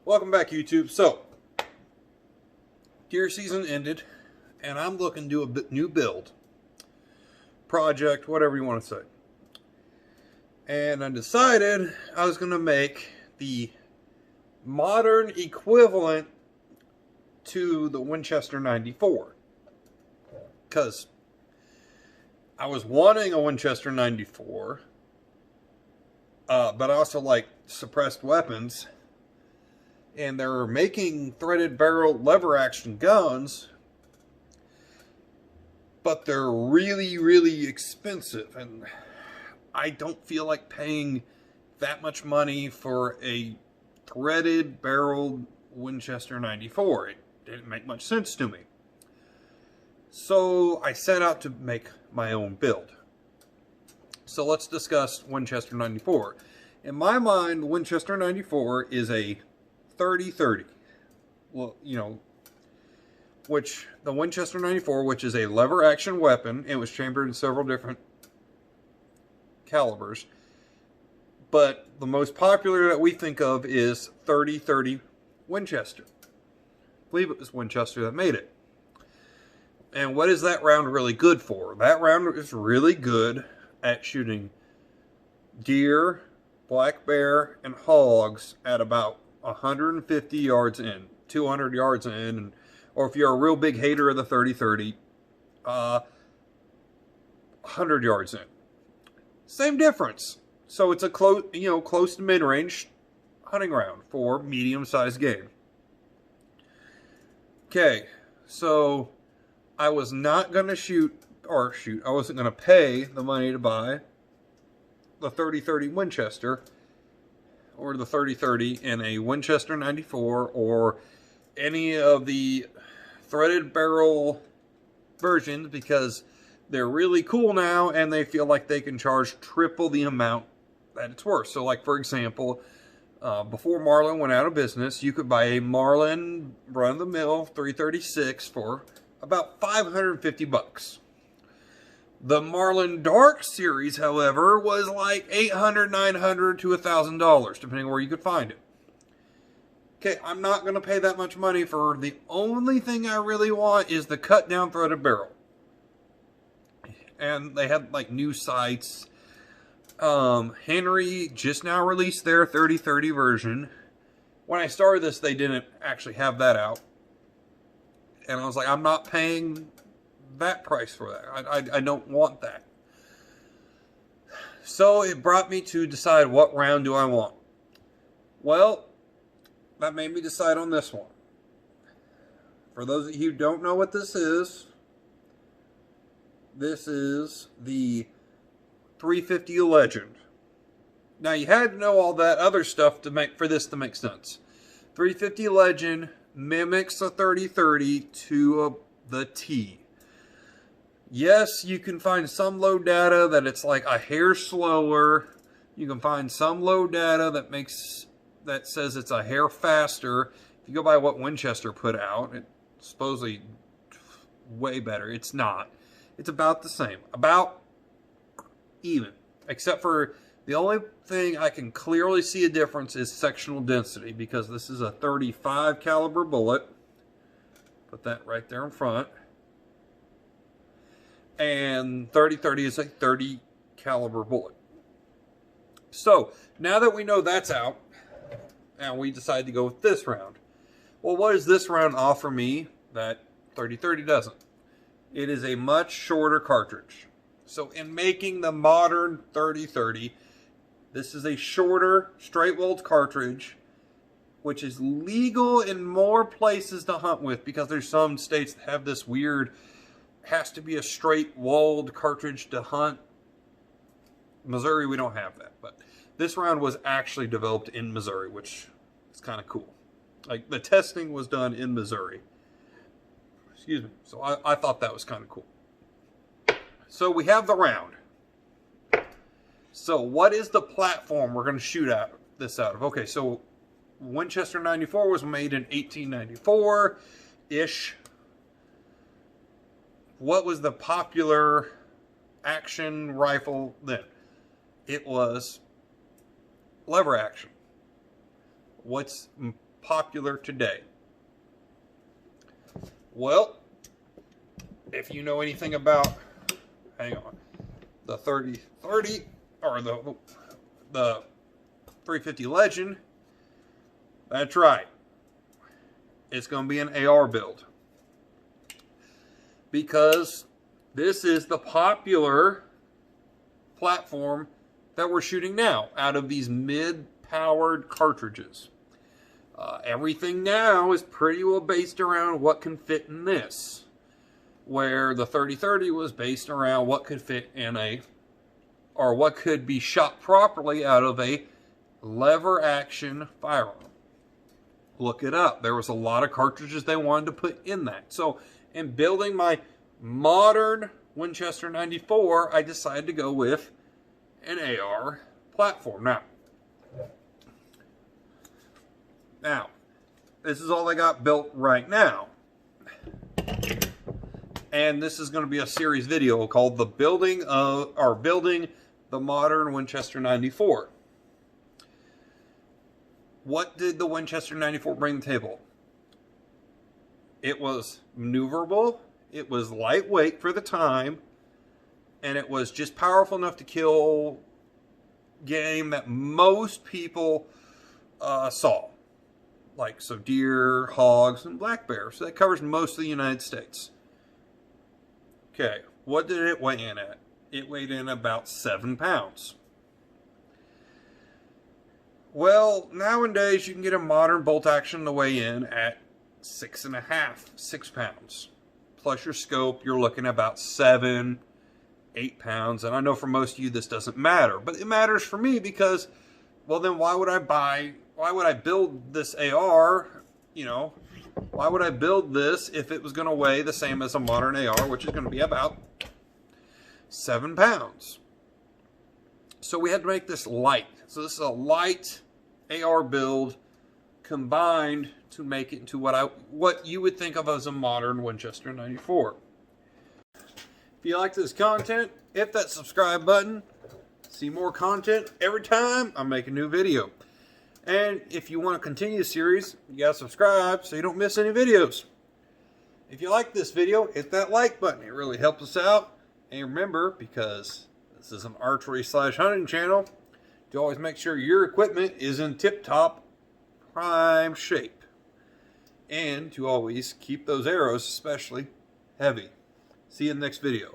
Welcome back, YouTube. So, deer season ended, and I'm looking to do a new build, project, whatever you want to say. And I decided I was going to make the modern equivalent to the Winchester 94. Because I was wanting a Winchester 94, but I also like suppressed weapons. And they're making threaded barrel lever action guns, but they're really, really expensive. And I don't feel like paying that much money for a threaded barreled Winchester 94. It didn't make much sense to me. So I set out to make my own build. So let's discuss Winchester 94. In my mind, Winchester 94 is a 30-30. Well, you know, which the Winchester 94, which is a lever action weapon, it was chambered in several different calibers. But the most popular that we think of is 30-30 Winchester. I believe it was Winchester that made it. And what is that round really good for? That round is really good at shooting deer, black bear, and hogs at about 150 yards in, 200 yards in, or if you're a real big hater of the 30-30, 100 yards in. Same difference. So it's a close to mid-range hunting round for medium-sized game. Okay, so I was not going to I wasn't going to pay the money to buy the 30-30 Winchester or the 30-30 in a Winchester 94 or any of the threaded barrel versions, because they're really cool now and they feel like they can charge triple the amount that it's worth. So like, for example, before Marlin went out of business, you could buy a Marlin run-of-the-mill 336 for about 550 bucks. The Marlin Dark series, however, was like $800, $900 to $1,000, depending on where you could find it. Okay, I'm not going to pay that much money for the only thing I really want is the cut down threaded barrel. And they had like new sights. Henry just now released their 30-30 version. When I started this, they didn't actually have that out. And I was like, I'm not paying that price for that. I don't want that. So it brought me to decide, what round do I want? Well, that made me decide on this one. For those of you who don't know what this is the 350 Legend. Now you had to know all that other stuff for this to make sense. 350 Legend mimics a 30-30 to the T. Yes, you can find some low data that it's like a hair slower. You can find some low data that says it's a hair faster. If you go by what Winchester put out, it's supposedly way better. It's not. It's about the same. About even. Except for the only thing I can clearly see a difference is sectional density, because this is a 35 caliber bullet. Put that right there in front. And 30-30 is a 30 caliber bullet. So now that we know that's out, and we decide to go with this round. Well, what does this round offer me that 30-30 doesn't? It is a much shorter cartridge. So in making the modern 30-30, this is a shorter straight walled cartridge, which is legal in more places to hunt with, because there's some states that have this weird, has to be a straight walled cartridge to hunt. Missouri, we don't have that, but this round was actually developed in Missouri, which is kind of cool. Like, the testing was done in Missouri. Excuse me. So I thought that was kind of cool. So we have the round. So what is the platform we're going to shoot this out of? Okay, so Winchester 94 was made in 1894-ish. What was the popular action rifle then? It was lever action. What's popular today? Well, if you know anything about, hang on, the 30-30 or the 350 Legend, that's right. It's going to be an AR build. Because this is the popular platform that we're shooting now out of these mid-powered cartridges. Everything now is pretty well based around what can fit in this. Where the 30-30 was based around what could fit in or what could be shot properly out of a lever action firearm. Look it up. There was a lot of cartridges they wanted to put in that. So in building my modern Winchester 94, I decided to go with an AR platform. Now, this is all I got built right now. And this is going to be a series video called building the modern Winchester 94. What did the Winchester 94 bring to the table? It was maneuverable, it was lightweight for the time, and it was just powerful enough to kill game that most people saw. Like, so deer, hogs, and black bears. So that covers most of the United States. Okay, what did it weigh in at? It weighed in about 7 pounds. Well, nowadays you can get a modern bolt action to weigh in at 6 pounds. Plus your scope, you're looking at about 7, 8 pounds. And I know for most of you this doesn't matter, but it matters for me because, well, then why would I build this AR, why would I build this if it was going to weigh the same as a modern AR, which is going to be about 7 pounds. So we had to make this light. So this is a light AR build combined to make it into what you would think of as a modern Winchester 94. If you like this content, hit that subscribe button. See more content every time I make a new video. And if you want to continue the series, you gotta subscribe so you don't miss any videos. If you like this video, hit that like button. It really helps us out. And remember, because this is an archery/hunting channel, to always make sure your equipment is in tip-top prime shape. And to always keep those arrows especially heavy. See you in the next video.